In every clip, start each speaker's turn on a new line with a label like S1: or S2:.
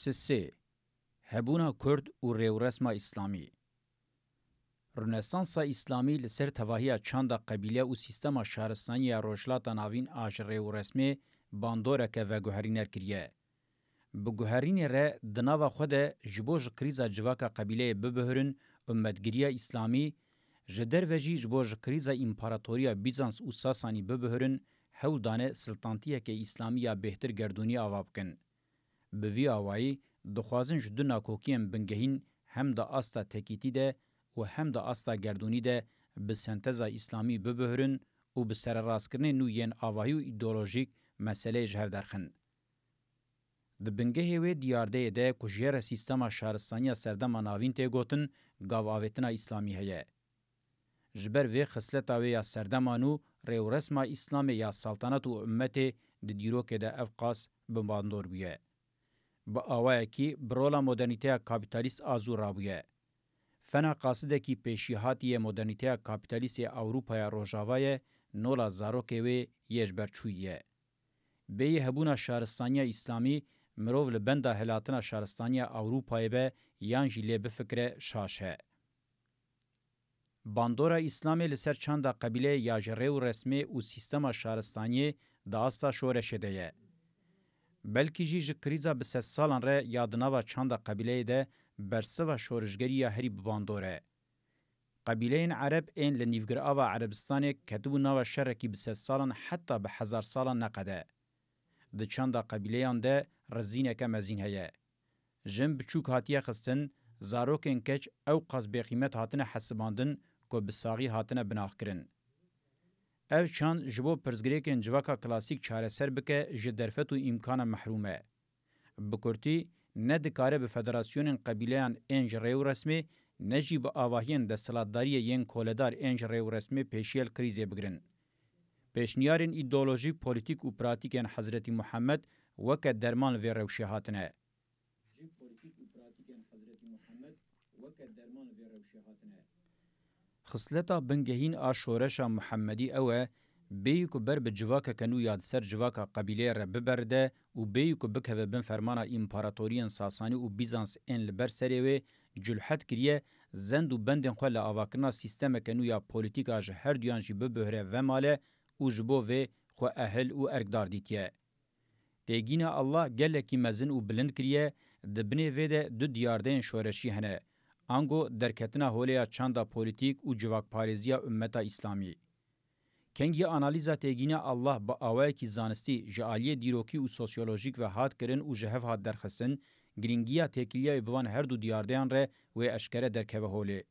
S1: سه هبونا کرد و ریورسما اسلامی رنسانسا اسلامی لسر تواهی چند قبیله و سیستما شهرستانی روشلاتا ناوین آج ریورسمی باندورکه و گوهرینر کریه. بگوهرین ره دناوا خود جبوج کریزا جواکا قبیله ببهرن امتگیری اسلامی جدر وجی جبوج کریزا امپاراتوریا بیزانس و ساسانی ببهرن هول دانه سلطانتیه که اسلامی بهتر گردونی آوابکن. به وی آوایی دخوازن جدو ناکوکیم بنگهین هم دا آستا تکیتی ده و هم دا آستا گردونی ده به سنتزا اسلامی ببهرن و به سر راستکرنه نوین آواهی و ایدولوژیک مسئله جهو درخن. د بنگه وی دیارده ده کجیر سیستما شهرستانی سردما ناوین ته گوتن گاو آویتنا اسلامی هیه. جبر وی خصلتا وی یا سردمانو ریورسما اسلامی یا سلطنت و امت د دیروکه ده افقاس بماندور بیه. با آوائه کی برولا مدرنیته کابیتالیست آزو رابویه. فنا قاصده کی پیشیحاتی مدرنیته کابیتالیست اوروپای روژاوای نولا زاروکه وی یجبرچویه. بی هبونا شهرستانی اسلامی مروف لبنده هلاتنا شهرستانی اوروپای به یان جیلی بفکر شاشه. باندورا اسلامی لسر چند قبیله یا جریو رسمی و سیستما شهرستانی داستا شورشه ده. بلکی جی کریزا به 3 سالان ره یادناوا چند قبیله ده برسه و شورشگری یا هری باندوره. قبیله این عرب این لنیفگر آوا عربستان کتبو ناوا شرکی به 3 سالان حتی به 1000 سالان نقده. د چند قبیله آن ده رزینه که مزین هیه. جن بچوک هاتیه خستن زاروکن کچ او قاس بقیمت هاتنه حسباندن که بساقی هاتنه بناخ کرن. او چند جبو پرزگریکن جواکا کلاسیک چاره سر بکه جدرفت و امکان محرومه. بکرتی نه دکاره به فدراسیون قبیلیان انج ریو رسمی نجی با آواهین دستلاتداری ین کولدار انج ریو رسمی پیشیل کریزی بگرن. پیشنیارین ایدئولوژی پولیتیک و پراتیکن حضرت محمد وکه درمان و روشی هاتنه. خصلتا بنگهین آشورشا محمدی اوه بیوکو بر به جواکا کنو یاد سر جواکا قبیله را ببرده و بیوکو بکوه بن فرمانا امپاراتورین ساسانی و بیزانس این لبر سریوه جلحت کریه زند و بندن خواه لآواکرنا سیستم کنو یا پولیتیکا جه هر دیان جی ببهره و ماله و جبو و خواه اهل و ارگدار دیتیه. تیگین الله گلکی مزن و بلند کریه دبنه ویده دو دیاردین شورشی هنه. آنگو درکتنا هولیا چاندا پولیتیک و جواک پارێزیya ümmeta İslamî. Kengî analiza têgîna Allah bi awayekî zanistî ji aliyê dîrokî û sosyolojîk ve hat kirin û ji hev hat derxistin, girîngiya têkiliyayê bi van her du diyardeyan re wê eşkere derkeve holê.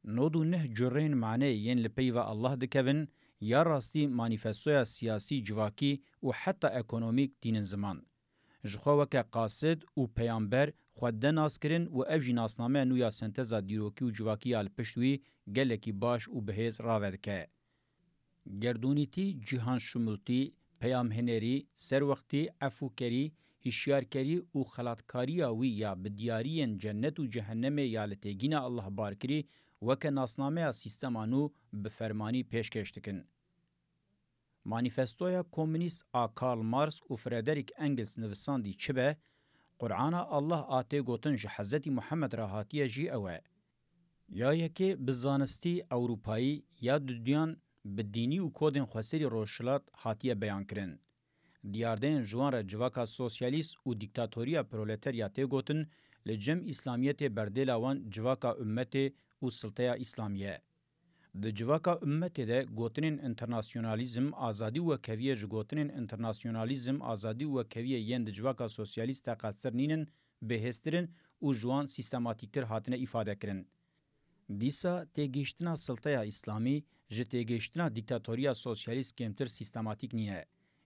S1: Nod û neh cureyên manê yên li peyva Allah dikevin, ya rastî manîfestoya siyasî civakî û heta ekonomîk tînin ziman. Ji xwe weke qasid û peyamber xwe naskirin û ev jî nasnameya nû ya senteza dîrokî û civakî li pişt wî gelekî baş û bihêz ravedike. Gerdûnîtî, cîhanşumultî, peyamhenerî, serwextî, efûkerî, hişyarkerî û xelatkariya wî ya bi diyariyên cennet û cehennemê ya li têgîna Allah barkirî weke nasnameya sîstema nû bi fermanî pêşkêş dikin. Manîfestoya Komünîst a Karl Marx û Frederick Engels nivisandî çi be, Qur'ana Allah a tê gotin ji Hezretî Muhammed re hatiye jî ew e. Ya yekê bi zanistî Ewropayî ya duyan bi dînî û kodên xweserî roşhilat hatiye beyankirin. Diyardeyên ji wan re civaka sosyalîst û dîktatoriya proleterya tê gotin, li cem İslamiyetê berdêla wan civaka ümmetê û silteya İslamiye. Di civaka ümmetê de gotinên internasyonalizm, azadî û wekeviyê ji gotinên internasyonalizm, azadî û wekeviyê yên di civaka sosyalîst te qedsir nînin, bêhêztirin û ji wan sîstematîktir hatine îfadekirin. Dîsa têgihiştina silteya İslamî ji têgihiştina dîktatoriya sosyalîst kêmtir sîstematîk nîne.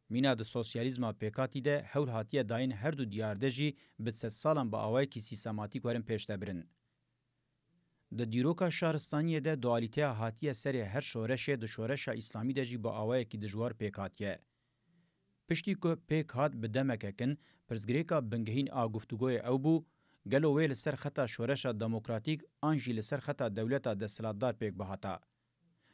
S1: Mîna di sosyalîzma pêkatî de hewl hatiye dayîn her du diyar de jî bi 3 salan bi awayekî sîstematîk werin pêştebirin. Di dîroka şaristaniyê de dualîteya hatiye serê her şoreşê di şoreşa İslamî de jî bi awayekî dijwar pêkatiye. Piştî ku pêk hat bi demekekin, pirsgirêka bingehîn a guftûgoyê ew bû, gelo wê li ser xeta şoreşa demokratîk an jî li ser xeta dewleta desthilatdar pêk bihata.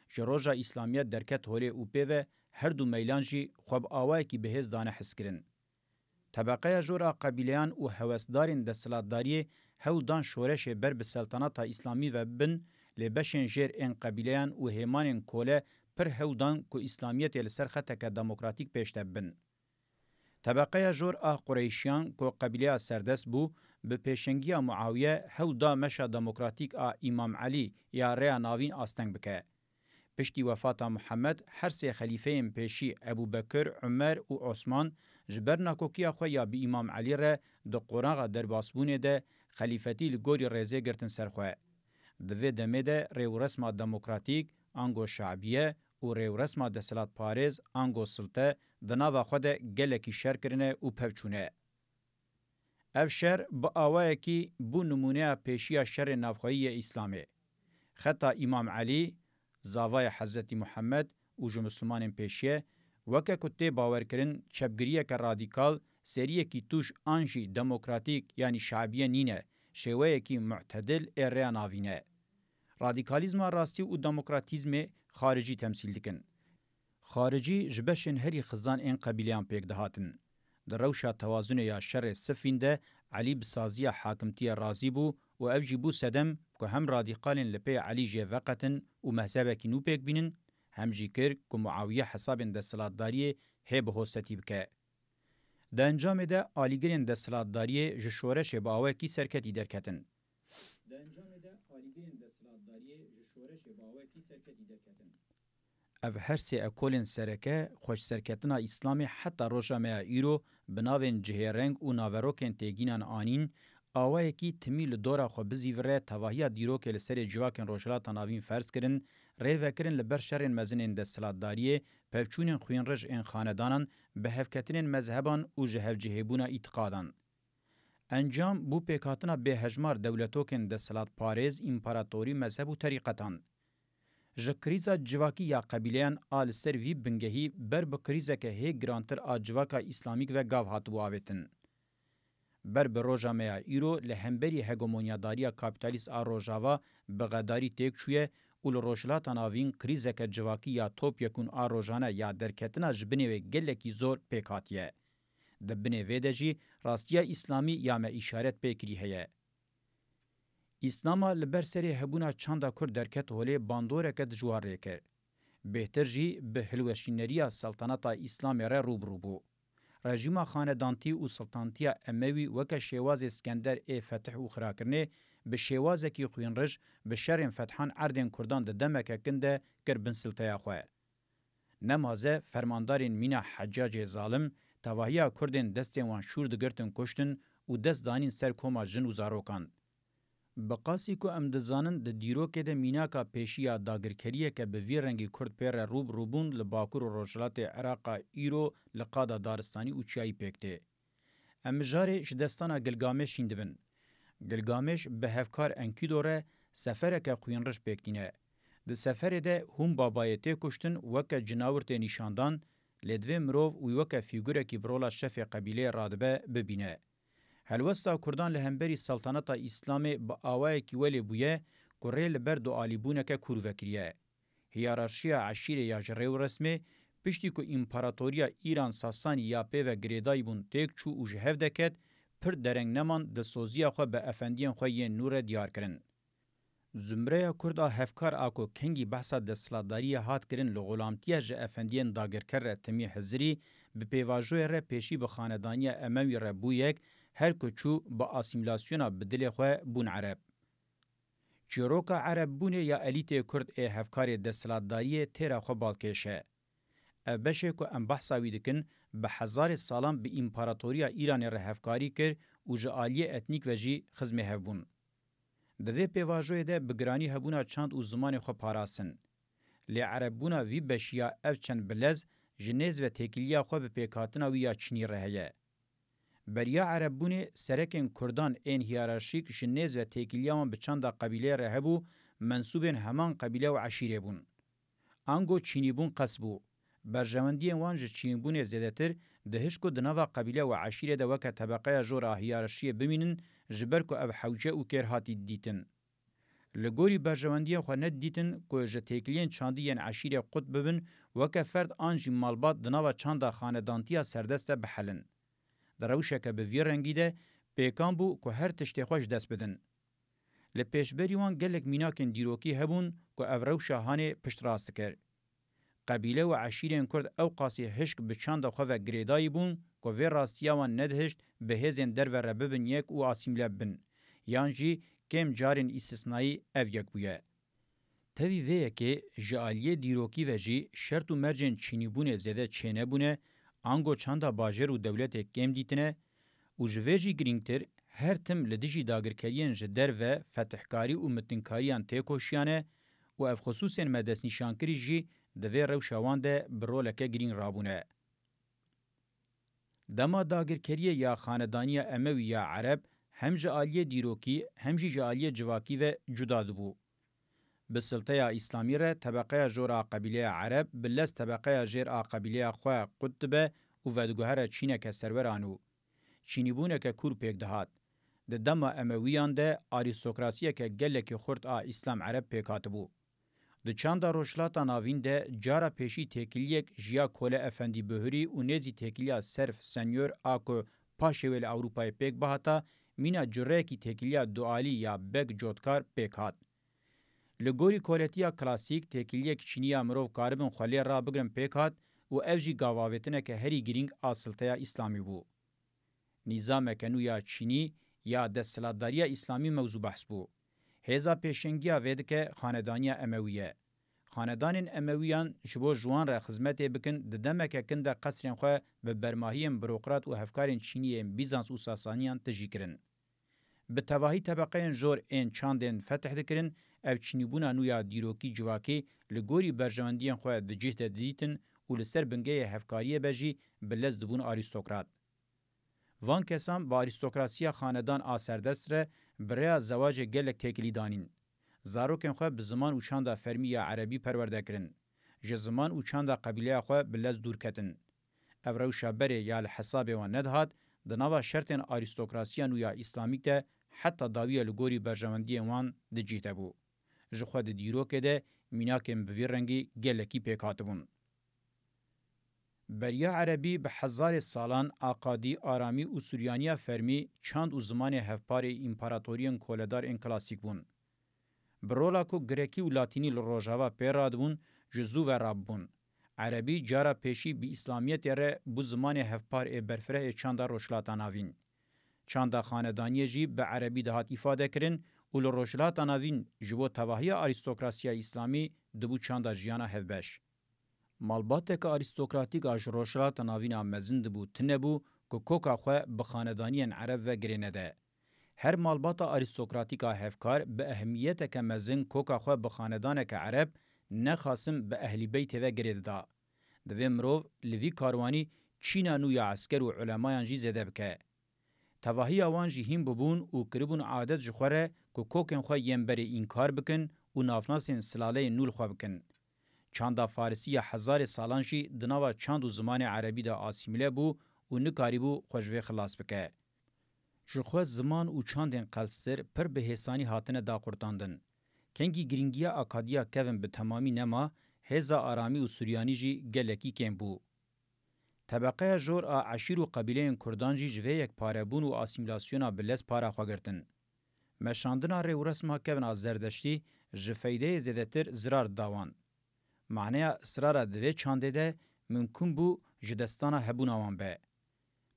S1: Ji roja İslamiyet derket holê û pêve هر دو میلان جی خوب آوای کی بهز دانه حس کرن. طبقه جورا قبیلیان و هوسدارین دستلاتداری هودان شورش بر به سلطنت اسلامی و بن لبشن جر ان قبیلیان و هیمانین کوله پر هودان کو اسلامیت لسر خطه که دموکراتیک پیشته بن. طبقه جورا قریشیان کو قبیله سردست بو به پیشنگی معاویه هودا مشا دموکراتیک امام علی یا ریا ناوین آستنگ بکه. پشتی وفات محمد هر سه خلیفه پیشی ابو بکر، عمر و عثمان جبر ناکوکیا خو یا به امام علی ره د قران در باسبونه ده خلیفتی لګوري رزه ګرتن سرخه د و دمه ده ریو رسمه دموکراتیک انګو شعبیه او ریو رسمه د سلات پاریز انګو سلطه د ناوه خو ده ګلکی شر کرنه او پوچونه اف شر با اوای کی بو نمونه پیشیا شر نافخوی اسلامی خطا امام علی زاوای حضرت محمد او جو مسلمانین پیشیه وکه کته باور کرن چپگریه که رادیکال سریه کی توش آنجی دموکراتیک یعنی شعبیه نینه شویه کی معتدل اره ناوینه. رادیکالیزم راستی و دموکراتیزم خارجی تمثیل دکن. خارجی جبشن هری خزان این قبیلیان پیک دهاتن. در روشا توازن یا شر سفینده علی بسازی حاکمتی رازی بو و افجیبو سدم که هم رادیکالین لپی علی جوقتن و مذهبه کی نو پیک بینن هم جیکر که معاویه حسابین دستلاتداری هیب هستی بکه. ده انجام ده آلیگرین دستلاتداری جشورش باوه کی سرکتی درکتن. او هر سه اکولین سرکه خوش سرکتنا اسلامی حتی روشامه ایرو بناوین جهرنگ و ناوروکن تیگینان آنین آوه کی تمیل دورا خو بزیوره تواهی دیرو که لسر جواکن روشلات ناوین فرض کرن ریوه کرن لبر شرین مزنین دستلاتداریه پفچونین خوین رج این خاندانان به هفکتنین مذهبان و جهف جهبونا اعتقادان. انجام بو پیکاتنا به هجمار دولتوکن دستلات پاریز امپراتوری مذهب و طریقتان. جکریزا جواکی یا قبیلیان آل سر وی بنگهی بر بکریزا که هی گرانتر آجواکا اسلامیک و گاو هاتو آویتن. بر به روژامه ایرو لهمبری هگمونیاداری کابیتالیست آروژاوا بغداری تیک شویه اول روشلات ناوین کریزه که جواکی یا توپ یکون آروژانه یا درکتنا جبنه و گلکی زور پیکاتیه. دبنه ویده جی راستیا اسلامی یا ما اشارت پیکری هیه. اسلاما لبر سری هبونا چاندا کر درکت هولی باندوره که دجوار ریکر. بهتر جی به هلوشینریا سلطنتا اسلامی را روبرو بو. رژیم خاندانتی و سلطنتیا اموی وک شواز اسکندر ای فتح و خراکرنه به شواز کی خوینرج به شرم فتحان اردن کردان د دمک کنده کربن سلطیا خو نمازه فرماندارین مینا حجاج ظالم تواهیا کردن دستن وان شور دگرتن کشتن و دست دانین سر کوما جن و زاروکان بقاسی کو ام دزانن د دیرو کې د میناکا پیشیا داګرکریه کې به وی رنگي کورد پیر روب روبون ل باکور روجلات عراق ایرو لقاده دارستانی او چای پکته ام جاری شدستانا گلگامش شیندبن گلگامش به هفکار انکیدوره سفره که خوینرش پکتینه د سفر ده هم بابایته کشتن وک جناورت نشاندان لدوی مروف و وک فیگوره کی برولا شف قبیله رادبه ببینه هلوستا کردان لهمبری سلطنت اسلامی با آوای کی ولی بویه کره لبر دو آلیبونه که کوروکریه. هیارارشیا عشیره یا جریو رسمه پشتی که امپراتوریا ایران ساسانی یا پی و گریدای بون تیک چو و جهف دکت پر درنگ نمان ده سوزیا خو به افندین خوی نور دیار کرن. زمره کردا هفکار آکو کنگی بحثا دستلاتداری هات کرن لغلامتیا جه افندین داگر کر تمی حزری به پیواجوی ره پیشی به خاندانی اموی ره بویک هر کچو با آسیملاسیونا بدل خو بون عرب. چیروکا عرب بونه یا الیت کرد ای هفکار دستلاتداری تیرا خو بالکشه. بشه که ام بحثا ویدکن به هزار سالان به امپراتوریا ایران ره هفکاری کر و جه آلیه اتنیک و جی خزمه هفبون. دوی پیواجوی ده بگرانی هبونا چند او زمان خو پاراسن. لی عربونا وی بشیا اف چند بلز جنیز و تکیلیا خو به پیکاتنا ویا چینی رهیه. بریا عربونه سرکن کردان این هیرارشیک جنیز و تکیلیامان به چند قبیله رهبو منصوبین همان قبیله و عشیره بون. آنگو چینی بون قصبو. برجواندی وانج چینی بون زیدتر دهشکو دنوا قبیله و عشیره ده وکه طبقه جورا هیرارشیه بمینن جبر کو او حوجه او کرهاتی دیتن. لگوری برجواندی خو ند دیتن کو ج تکلین چاندین عشیره قطب ببن وکه فرد آنجی مالبات دناوا چاندا خاندانتیا سردسته بحلن. در روشکه به وی رنگی ده پیکان بو که هر تشتی خوش دست بدن. لپیشبری وان گلک میناکن دیروکی هبون که او روشهانه پشت راست کرد. قبیله و عشیرین کرد او قاسی هشک به چاندا خواه گریدایی بون که وی راستیاوان ندهشت به هزین در و رببن یک و آسیمله بن. یانجی کم جارن استثنایی او یک بویه. تاوی ویه که جالیه دیروکی و جی شرط و مرجن چینی بونه زده چینه بونه آنگو چاندا باجر و دولت کم دیتنه و جویجی گرینگتر هر تم لدیجی داگرکریان جدر و فتحکاری و متنکاریان تیکوشیانه و اف خصوصین مدس نشانکری جی دوی روشوان ده برولکه گرین رابونه. دما داگرکریه یا خاندانی اموی یا عرب هم جالیه دیروکی هم جالیه جواکی و جدا دبو. به سلطه اسلامی ره طبقه جورا قبیله عرب بلز طبقه جیر قبیله خواه قطبه و ودگوهر چینه که سرورانو. چینی بونه که کور پیک دهات. ده دم امویان ده آریستوکراسیه که گله که خورد اسلام عرب پیکاتبو. ده چند روشلاتا ناوین ده جارا پیشی تکلیک جیا کوله افندی بهری و نیزی تکلیا صرف سنیور آکو پاشویل اوروپای پیک بهاتا مینا جره کی تکلیا دوالی یا بگ جوتکار پیکات. لگوری کولتیا کلاسیک تکلیک چینیا مروف کاربن خالی را بگرن پیکات و اوجی گاواویتنه که هری گرینگ آسلتیا اسلامی بو. نظام کنویا چینی یا دستلاتداری اسلامی موضوع بحث بو. هزا پیشنگیا وید که خاندانی امویه. خاندان امویان جبو جوان را خدمت بکن ددمه که کنده قصرین خواه به برماهیم بروقرات و هفکارین چینی بیزانس و ساسانیان تجی کرن. به تواهی طبقه جور این چاندین فتح دکرن او چینیبونا نویا دیروکی جواکی لگوری برجواندین خواه دجیه دیتن و لسر بنگه هفکاریه بجی بلز دبون آریستوکرات. وان کسان با آریستوکراسی خاندان آسردست ره برای زواج گلک تکلی دانین. زاروکن خواه به زمان و چاندا فرمی یا عربی پرورده کرن. جه زمان و چاندا قبیله خواه بلز دور کتن. او روشا بره یا لحساب وان ندهاد دناوا شرطن آریستوکراسی نویا اسلامیک ده حتی داویه لگوری برجواندی وان دجیته بو. جه خواه ده دیروکه ده میناکن بویر رنگی گلکی پیکاتبون. بریا عربی به هزار سالان آقادی آرامی و سوریانیا فرمی چند و زمان هفپار امپراتوریان کولدار این کلاسیک بون. برولا کو گریکی و لاتینی لروجاوا پیراد بون جزو و راب بون. عربی جارا پیشی بی اسلامیت ره بو زمان هفپار برفره چند روشلاتان آوین. چند خاندانی جی به عربی دهات ifade کرن و لروشلاتان آوین جبو تواهی آریستوکراسی اسلامی دبو چند جیانا هفبش. مالباته که آریستوکراتیک آج روشلات ناوینا مزند بو تنبو که کوکا خواه بخاندانیان عرب و گرینه ده. هر مالباتا آریستوکراتیکا هفکار به اهمیت که مزن کوکا خواه بخاندانه که عرب نخاسم به اهلی بیت و گرید ده. دوی مروف لوی کاروانی چینا نویا عسکر و علمایان جی زده بکه. تواهی آوان جی هم ببون و کربون عادت جخوره که کوکن خواه یم بری این کار بکن و نافناسین سلاله نول خواه بکن. چاندا فارسی هزار سالان جی دناوا چاند و زمان عربی دا آسیمله بو و نکاری بو خوشوی خلاص بکه. جخوا زمان و چاندین قلسر پر به حسانی هاتنه دا قرطاندن. کنگی گرینگیا اکادیا کوین به تمامی نما هزا آرامی و سوریانی جی گلکی کم بو. طبقه جور عشیر و قبیله کردان جی جوه یک پاره بون و آسیملاسیونا بلس پاره خواگرتن. مشاندنا ری و رسمها کوین از زردشتی جفیده زدتر زرار داوان. معنی اصرار دوی چانده ده ممکن بو جدستانا هبون آوان به.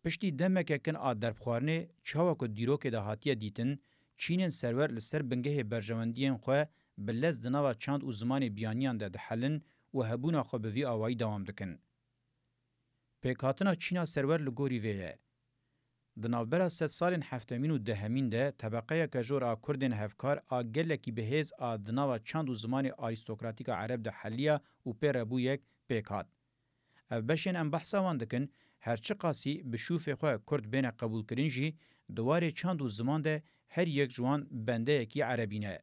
S1: پشتی دمکه کن آدر بخوارنه چاوکو دیروک ده هاتیه دیتن چینن سرور لسر بنگه برجواندین خواه بلز دناوا چاند و زمان بیانیان ده حلن و هبونا خو به وی آوائی دوام دکن. پیکاتنا چینا سرور لگوری ویه. دناوبرا 100 سالین هفتمین و دهمین ده طبقه کجور کردن هفکار گلکی بهز دناوا چند و زمان آریستوکراتیک عرب ده حلیه و پیر بو یک پیکات. او بشین ام بحثا وان دکن هرچه قاسی بشوف خواه کرد بین قبول کرنجی دواره چند و زمان ده هر یک جوان بنده یکی عربینه.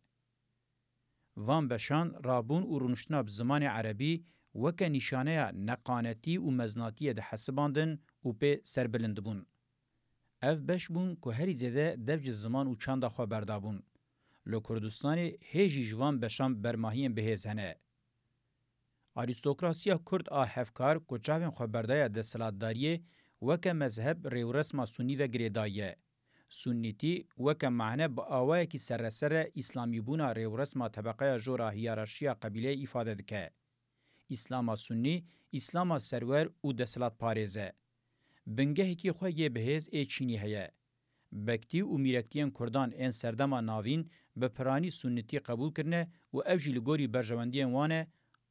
S1: وان بشان رابون و رونشتنا بزمان عربی وکه نشانه نقانتی و مزناتی ده حسباندن و پی سربلند بون. اف بش بون که هری زده دفج زمان و چند خواه بردابون. لو کردستانی هیجی جوان بشان برماهیم بهز هنه. آریستوکراسیا کرد آ هفکار کوچاوین خبردایا د سلطداری وک مذهب ریورسما سنی و گریدایه. سنیتی وک معنی با آوائه کی سرسر اسلامی بونا ریورسما طبقه جورا هیرارشیا قبیله ifade دکه. اسلام سنی، اسلام سرور او د سلط پارێزه. بنگه کی خواه بهز ای چینی هیه. بکتی و میرکتین کردان این سردما ناوین به پرانی سنتی قبول کرنه و اوجی لگوری برجواندین وانه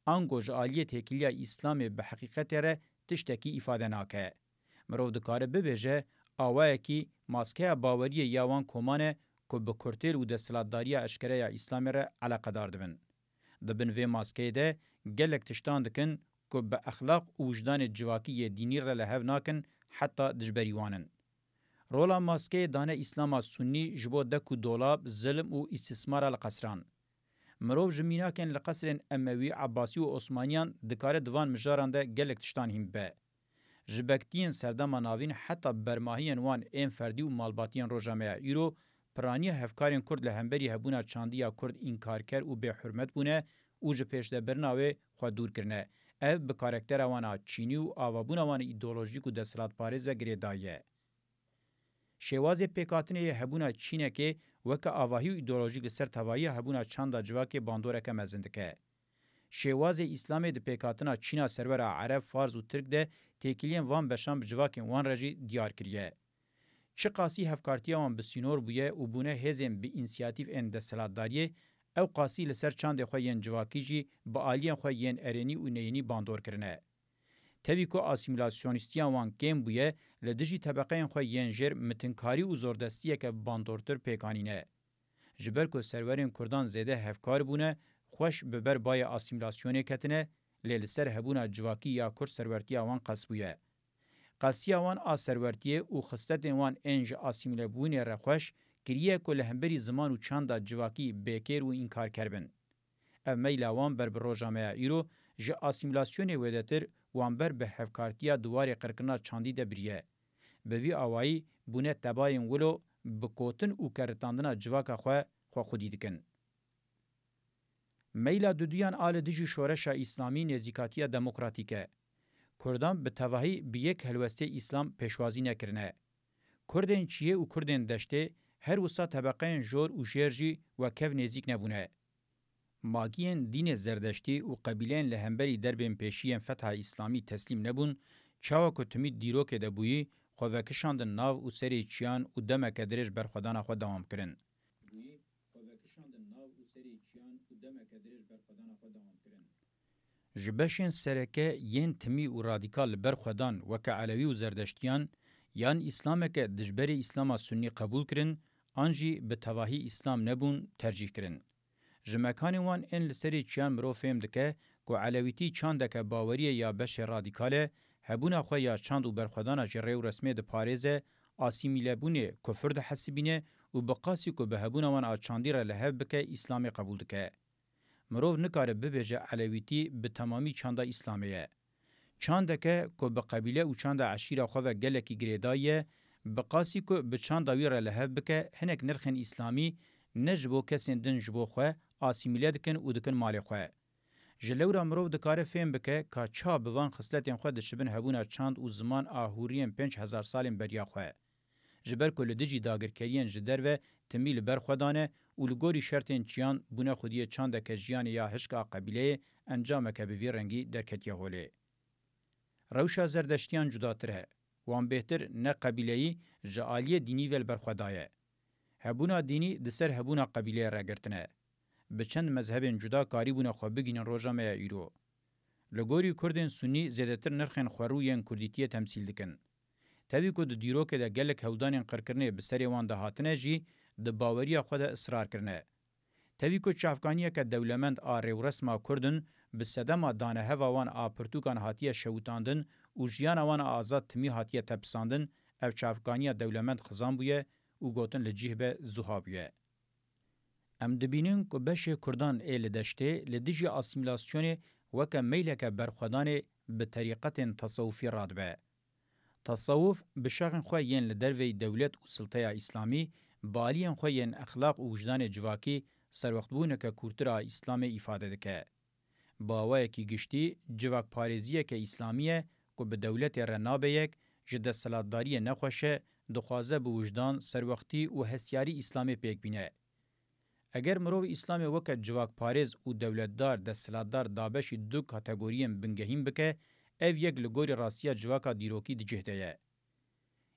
S1: انگو جعالیه تکیلیا اسلام به حقیقت ره تشتکی ifade ناکه. مرو دکاره ببیجه آوائه کی ماسکه باوری یاوان کمانه که به کرتیل و دستلاتداری اشکره یا اسلام ره علاقه دار دبن. دبن وی ماسکه ده گلک تشتان دکن که به اخلاق و وجدان جواکی دینی ره لحو ناکن حتی دجبریوانن. رولا ماسکه دانه اسلام سنی جبو دکو دولاب ظلم و استثمار القصران. مروف جمیناکن لقصر اموی عباسی و عثمانیان دکاره دوان مجاران ده گلک تشتان هم به. جبکتین سردما ناوین حتی برماهین وان این فردی و مالباتین روژامه ایرو پرانی هفکارین کرد لهمبری هبونا چاندیا کرد انکار کر و به حرمت بونه او جپیشده برناوه خود دور کرنه. او به کارکتر وانا چینی و آوابونا وانا ایدولوژیک و دستلات پاریز و گریدایه. شواز پیکاتنه هبونا چینه که وک آواهی و ایدولوژیک سر توایی هبونا چاندا جواک باندوره که مزندکه. شواز اسلام د پیکاتنا چینا سرور عرب فارز و ترک ده تکیلین وان بشام بجواکین وان رجی دیار کریه. چه قاسی هفکارتیا وان بسینور بویه و بونه هزم به انسیاتیف اند سلطداریه او قاسی لسر چاند خوین جواکی جی با آلین خوین ارینی و نینی باندور کرنه. تاویکو آسیمیلاسیونیستیان وان کم بویه لدجی طبقه خوین جر متنکاری و زوردستیه که باندورتر پیکانینه. جبرکو سرورین کردان زیده هفکار بونه خوش ببر بای آسیمیلاسیونه کتنه لیل سر هبونا جواکی یا کر سرورتی آوان قصبویه. قصی آوان آ سرورتیه و خستت وان انج آسیمیله بونه رخوش کریه که لهمبری زمان و چاندا جواکی بیکر و انکار کربن. او میل آوان بر بروجامه ایرو جه آسیمیلاسیونه ویدتر وان بر به هفکارتیا دواری قرکنا چاندی ده بریه. به وی آوائی بونه تباین ولو بکوتن و کرتاندنا جواکا خو خودی دکن. میلا دودیان آل دیجی شورش اسلامی نزیکاتیا دموکراتیکه. کردان به تواهی به یک هلوسته اسلام پیشوازی نکرنه. کردین چیه و کردین دشته هر وسا طبقه جور و جرجی و کف نزیک نبونه. ماگین دین زردشتی و قبیلین لهمبری دربین پیشین فتح اسلامی تسلیم نبون چاوا کتمی دیرو که دبویی خواه ناو و سری چیان و دمک درش برخودان خود دوام کرن. جبشین سرکه ین تمی و رادیکال برخودان وک علوی و زردشتیان یان اسلام که دجبری اسلام سنی قبول کرن آنجی به تواهی اسلام نبون ترجیح کرن. جمکانی وان این لسری چیان مرو فهم دکه که علویتی چاندک باوریه یا بش رادیکاله هبونا خواه یا چاند و برخودانا جره و رسمه ده پاريزه آسیمیله بونه کفر ده حسبینه و بقاسی که به هبونا وان آچاندی را لحب بکه اسلامی قبول دکه. مروف نکاره ببیجه علویتی به تمامی چانده اسلامیه. چاندکه که به قبیله و چانده عشیره خواه گلکی گریدایه بقاسی که به چاندوی را لحب بکه هنک نرخن اسلامی نجبو کسین دن جبو خواه آسیمیله دکن و دکن مالی خواه. جلورا مروف دکاره فهم بکه که چا بوان خصلتین خواه دشبن هبونا چاند و زمان آهورین 5000 سالین بریا خواه. جبر کل دجی داگرکرین جدر و تمیل برخودانه و لگوری شرطین چیان بونه خودی چاندک جیان یا هشکا قبیله انجام که بوی رنگی درکتیه هوله. روشا زردشتیان جداتره وان بهتر نه قبیلهی جعالی دینی ول برخودایه. هبونا دینی دسر هبونا قبیله را گرتنه. به چند مذهبین جدا کاری بونه خواه بگینن روژامه ایرو. لگوری کردین سنی زیدتر نرخین خوروین کردیتیه تمثیل دکن. تاوی که دیرو که ده گلک هودانین قرکرنه بسری وان ده هاتنه جی ده باوری خود اصرار کرنه. تاوی که چافکانیه که دولمند آره و رسما کردن بسدما دانه هوا وان آپرتوکان هاتیه شوتاندن و جیان وان آزاد تمی هاتیه تپساندن او چافکانیه دولمند خزان بویه و گوتن لجیه به زوها بویه. ام دبینن که بشه کردان ایل دشته لدیجی آسیمیلاسیون وکه میله که برخودانه به طریقت تصوفی رادبه. تصوف بشاغن خواه ین لدروی دولت و سلطه اسلامی بالین خواه ین اخلاق و وجدان جواکی سر وقت بونه که کورترا اسلام ifade دکه. باوه کی گشتی جواک پارێزیه که اسلامیه کو به دولت رنابه یک جده سلادداری نخوشه دخوازه به وجدان سروختی و هستیاری اسلامی پیک بینه. اگر مرو اسلامی وکه جواک پارێز و دولتدار ده سلاددار دابش دو کاتگوریم بنگهیم بکه ev yek li gorî rastiya civaka dîrokî dicihde ye.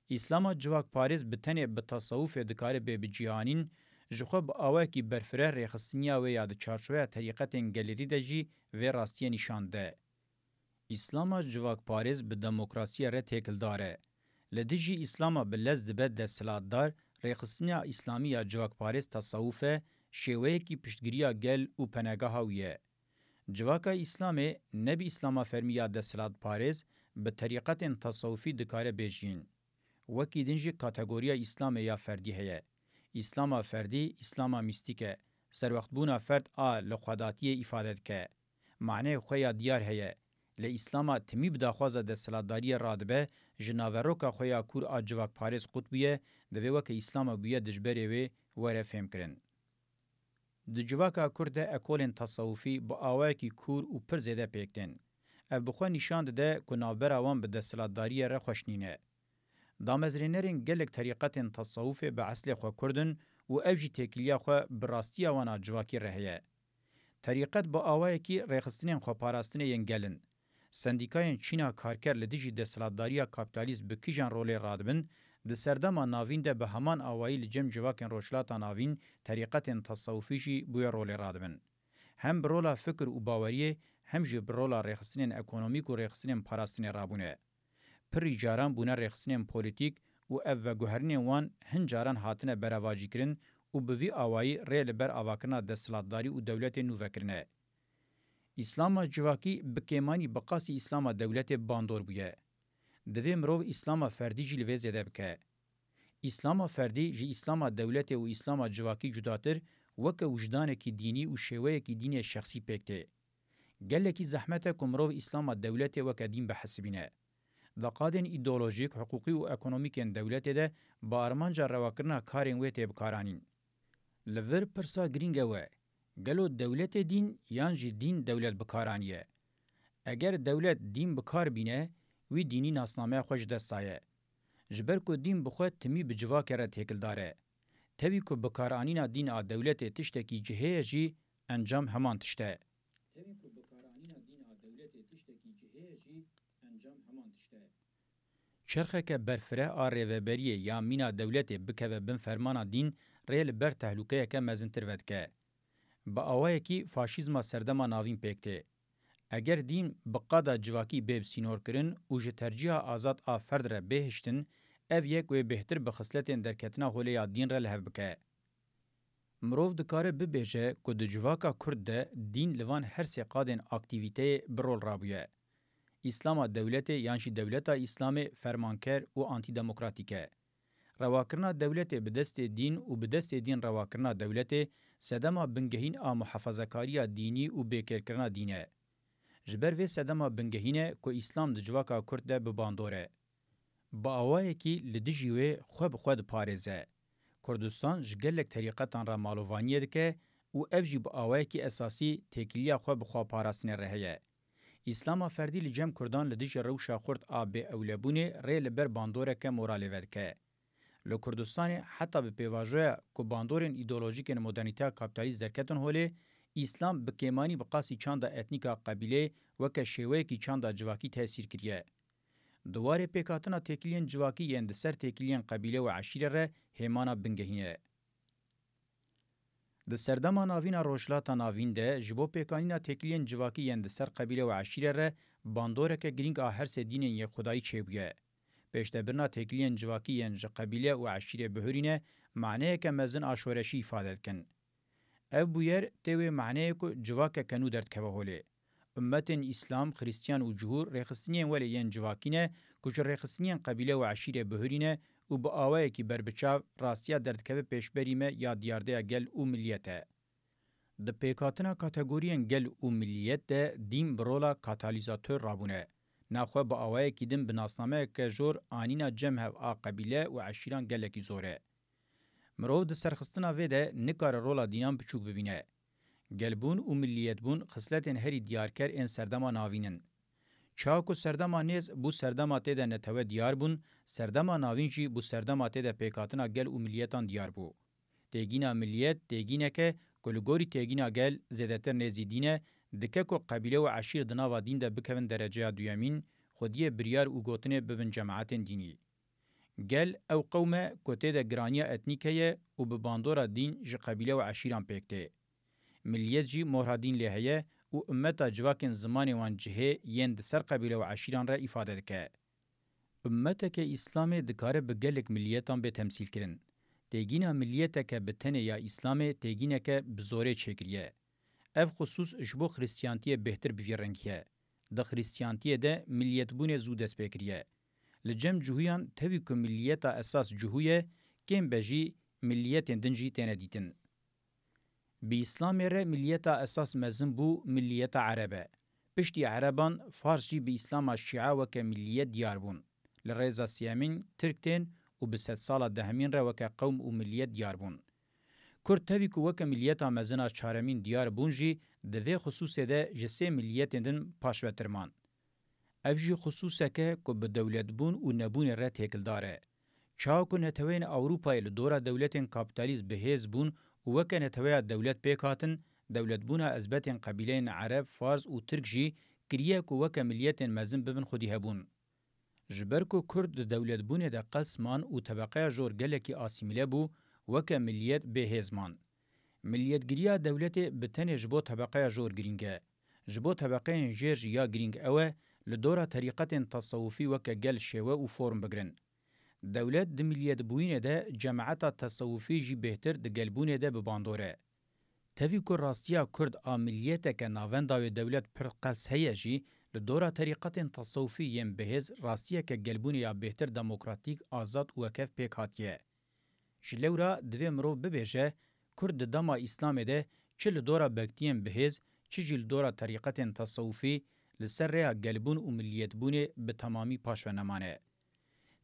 S1: Îslama civak parêz bi tenê bi tasawufê dikare bê bicîhanîn, ji xwe bi awayekî berfireh rêxistiniya wê ya di çarçoveya terîqetên gelêrî de jî vê rastiyê nîşan de. Îslama civak parêz bi demokrasiya re têkildar e. Li dijî îslama bi lez dibe desthilatdar, rêxistiniya îslamî ya civak parêz tasawuf e, şêweyekî piştgiriya gel û penegeha wî ye. Civaka İslamê nebi İslama fermiya desthilat parêz bi terîqetên tasawufî dikare bêjîn. Wekî din jî kategoriya İslamê ya ferdî heye. İslama ferdî, İslama mîstîk e. Serwextbûna ferd a li xwedatiyê îfade dike. Maneyê xwe ya diyar heye. Li İslama timî bi daxwaza desthilatdariyê radibe, ji naveroka xwe ya kûr a civak parêz qutbiye, divê weke İslama bûye dijberê wê were fêm kirin. Di civaka Kurd de ekolên tasawufî bi awayekî kûr û pir zêde pêktin. Ev bi xwe nîşan dide ku navbera wan bi desthilatdariyê re xweşnîne. Damezrênerên gelek terîqetên tasawufê bi eslê xwe Kurdin û ev jî têkiliya xwe bi rastiya wan a civakî re heye. Terîqet bi awayekî rêxistinên xweparastinê yên gelin. Sendîkayên Çîna karker li dijî desthilatdariya kapitalîst bi kîjan rolê radibin, di serdema navîn de bi heman awayî li cem civakên rojhilata navîn terîqetên tasawufî jî bûye rolê radibin. Hem bi rola fikir û baweriyê, hem jî bi rola rêxistinên ekonomîk û rêxistinên parastinê rabûne. Pirî caran bûne rêxistinên polîtîk û ev veguherinên wan hin caran hatine berevacîkirin û bi vî awayî rê li ber avakirina desthilatdarî û dewletê nû vekirine. İslama civakî bi kêmanî bi qasî îslama dewletê bandor bûye. Divê mirov îslama ferdî jî li vê zêde bike. İslama ferdî ji îslama dewletê û îslama civakî cudatir, weke wijdanekî dînî û şêweyekî dînê şexsî pêk tê. Gelekî zehmet e ku mirov îslama dewletê weke dîn bihesibîne. Daqadên îdeolojîk, hukûqî û ekonomîkên dewletê de bi armanca rewakirina karên wê tê bikaranîn. Li vir pirsa girîng ew e. Gelo dewletê dîn yan jî dîn dewlet bikaraniye. Eger dewlet dîn bikar bîne, wî dînî nasnameya xwe ji dest daye. Ji ber ku dîn bi xwe timî bi civakê re têkildar e. Tevî ku bikaranîna dîn a dewletê tiştekî cihêye jî encam heman tişt e. Tevî ku bikaranîna dîn a dewletê tiştekî cihêye jî encam heman tişt e. Çerxeke berfireh a rêveberiyê ya mîna dewletê bikeve bin fermana dîn rê li ber tehlûkeyeke mezintir vedike. Bi awayekî faşîzma serdema navîn pêk tê. Eger dîn bi qada civakî bê sînor kirin û ji tercîha azad a ferd re bêhiştin, ev yek wê bêhtir bi xisletên derketina holê ya dîn re li hev bike. Mirov dikare bibêje ku di civaka Kurd de dîn li van her sê qadên aktivîteyê bi rol rabûye. İslama dewletê yan jî dewleta İslamê fermanker û antîdemokratîk e. Rewakirina dewletê bi destê dîn û bi destê dîn rewakirina dewletê sedema bingehîn a muhefazekariya dînî û bêkêrkirina dîn e. Ji ber vê sedema bingehîne ku İslam di civaka Kurd de bi bandor e. Bi awayekî li dijî wê xwe bi xwe diparêze. Kurdistan ji gelek terîqetan re malovaniyê dike û ev jî bi awayekî esasî têkiliya xwe bi xweparastinê re heye. İslama ferdî li cem Kurdan li dijî rewşa xurt a bêewlebûnê rê li ber bandoreke moralê vedike. Li Kurdistanê heta bi pêvajoya ku bandorên îdeolojîkên modernîteya kapitalîst derketin holê, İslam bi kêmanî bi qasî çanda etnîka qebîlê weke şêweyekî çanda civakî tesîr kiriye. Duwarê pêkhatina têkiliyên civakî yên di ser têkiliyên qebîle û eşîre re hêmana bingehîne. Di serdema navîna rojhilata navîn de ji bo pêkanîna têkiliyên civakî yên di ser qebîle û eşîre re bandoreke girîng a her sê dînên yekxwedayî çêbûye. Pêştebirina têkiliyên civakî yên ji qebîle û eşîrê bihûrîne, maneyeke mezin a şoreşî îfade dikin. Ev bûyer tê wê maneyê ku civakeke nû derdkeve holê. Ümmetên İslam, Xristiyan û cihûr rêxistiniyên welê yên civakî ne ku ji rêxistiniyên qebîle û eşîrê bihûrîne û bi awayekî berbiçav rastiya derdkeve pêşberî me ya diyardeya gel û milliyet e. Di pêkhatina kategoriyên gel û milliyet de dîn bi rola katalîzatör rabûne. Naxwe bi awayekî din bi nasnameyeke jor anîna cemhev a qebîle û eşîran gelekî zor e. Mirov di serxistina vê de nikare rola dînan biçûk bibîne. گلبون و ملیت بون خصلتین هری دیارکر این سردما ناوینن. چاکو سردما نیز بو سردما تیده نتوه دیار بون، سردما ناوین جی بو سردما تیده پیکاتنا گل و ملیتان دیار بو. تیگینا ملیت تیگینه که کلگوری تیگینا گل زیدتر نزیدینه دکه که قبیله و عشیر دناوا دین ده بکوین درجه دویامین خودیه بریار و گوتنه ببن جماعت دینی. گل او قومه کته ده گرانیا اتنیکه و بباندورا دین جه قبیله و عشیران پیکته. ملیت جی مرادین لحیه و امتا جواکن زمانی وان جهه ین ده سر قبیله و عشیران را ifade دکه. امتا که اسلام دکاره بگلک ملیتان به تمثیل کرن. تیگینا ملیتا که بتنه یا اسلام تیگینا که بزوره چکریه. اف خصوص جبو خریستیانتیه بهتر بفیرنگیه. ده خریستیانتیه ده ملیت بونه زود اس بکریه. لجم جهویان تاوی که ملیتا اساس جهویه کم بجی ملیت دنجی تینه دیتن. بی اسلام ره ملیتا اساس مزن بو ملیتا عربه. پشتی عربان فارس جی بی اسلام شیعه وکه ملیت دیار بون. لرزا سیامین ترکتین و بسد سالا دهمین را وکه قوم و ملیت دیار بون. کرد تاوی که وکه ملیتا مزنا چارمین دیار بون جی دوی خصوصه ده جسه ملیت دن پاشوترمان. اف جی خصوصه که به دولت بون و نبون را تکل داره. چاو که نتوین اوروپای لدورا دولتین کابیتالیز بهیز بون و وکه نتویا دولت پیکاتن دولت بونا ازبتین قبیلین عرب، فارس و ترک جی کریه که وکه ملیتین مزن ببن خودی هبون. جبر که کرد دولت بونه ده قسمان و طبقه جور گلکی آسیمیله بو وکه ملیت بهیزمان. ملیت گریا دولت بتنه جبو طبقه جور گرینگه. جبو طبقه جیر یا گرینگ اوه لدورا طریقت تصوفی وکه گل شوه و فرم بگرن. دولت د ملیت بوینه ده جماعت تصوفی جی بهتر د گلبونه ده بباندوره. تاوی که راستیا کرد آملیت که ناونداوی دولت پر قلس هیه جی لدورا طریقت تصوفی یم بهز راستیا که گلبونه یا بهتر دموکراتیک آزاد و وکف پیک هاتیه. جلورا دوی مرو ببیجه کرد دما اسلام ده چه لدورا بکتیم بهز چه جی لدورا طریقت تصوفی لسر ریا گلبون و ملیت بونه به تمامی پاش و نمانه.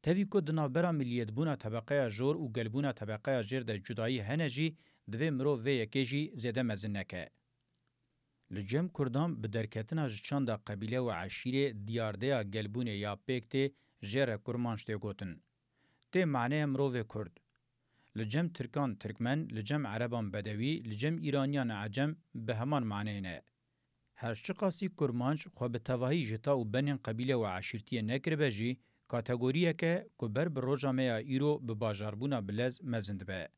S1: تاوی که دنابرا ملیت بونا طبقه جور و گلبونا طبقه جیر ده جدایی هنه جی دوی مرو و یکی جی زیده مزن نکه. لجم کردام به درکتنا جچان دا قبیله و عشیره دیارده گلبونه یا پیکته جیر کرمانشته گوتن. ته معنی مرو و کرد. لجم ترکان ترکمن، لجم عربان بدوی، لجم ایرانیان عجم به همان معنی نه. هر چقاسی کرمانش خو به تواهی جتا و بنین قبیله و عشیرتی نکربه جی کاتگوریه که کبر بر روجامه ایرو به باجاربونا بلز مزند به.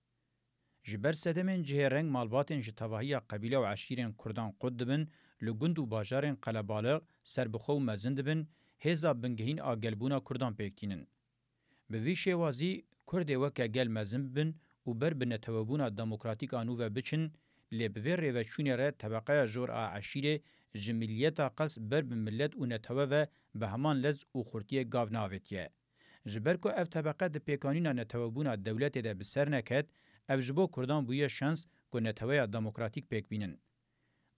S1: جبر سدمن جه رنگ مالباتن جتواهی قبیله و عشیرین کردان قد بن لگند و باجارین قلبالغ سر بخو مزند بن هزا بنگهین آگلبونا کردان پیکتینن. به وی شوازی کرده وکه گل مزند بن و بر بنتوابونا دموکراتیک آنو و بچن لبوی ریوچونی را طبقه جور عشیره جملیتا قلس بر بملت و نتوه به همان لز و خورتی گاو ناویتیه. جبر که اف طبقه ده پیکانینا نتوابونا دولت ده بسر نکد، اف جبو کردان بویه شانس که نتوه دموکراتیک پیک بینن.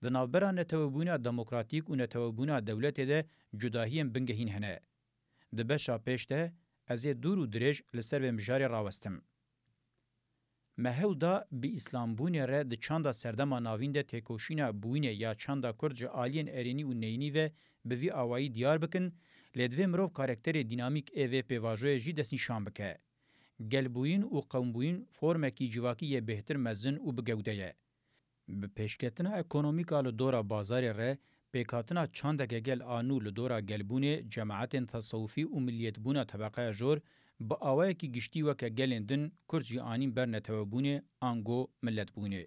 S1: ده نالبرا نتوابونا دموکراتیک و نتوابونا دولت ده جداهیم بنگهین هنه. ده بشا پیشته از دور و درش لسر و مجاری راوستم. مهو دا بی اسلام بونه را ده چاندا سردما ناوین ده تکوشینا بوینه یا چاندا کرج آلین ارینی و نینی و به وی آوائی دیار بکن لدوی مروف کارکتر دینامیک ایوه پیواجوه جی دست نشان بکه. گلبوین و قومبوین فرمکی جواکی بهتر مزن و بگوده. به پیشکتنا اکونومیکا لدورا بازار را پیکاتنا چاندک گل آنو لدورا گلبونه جماعت تصوفی و ملیت بونه طبقه جور با آوائه کی گشتی وکه گلندن کرجی آنین بر نتوابونه آنگو ملت بونه.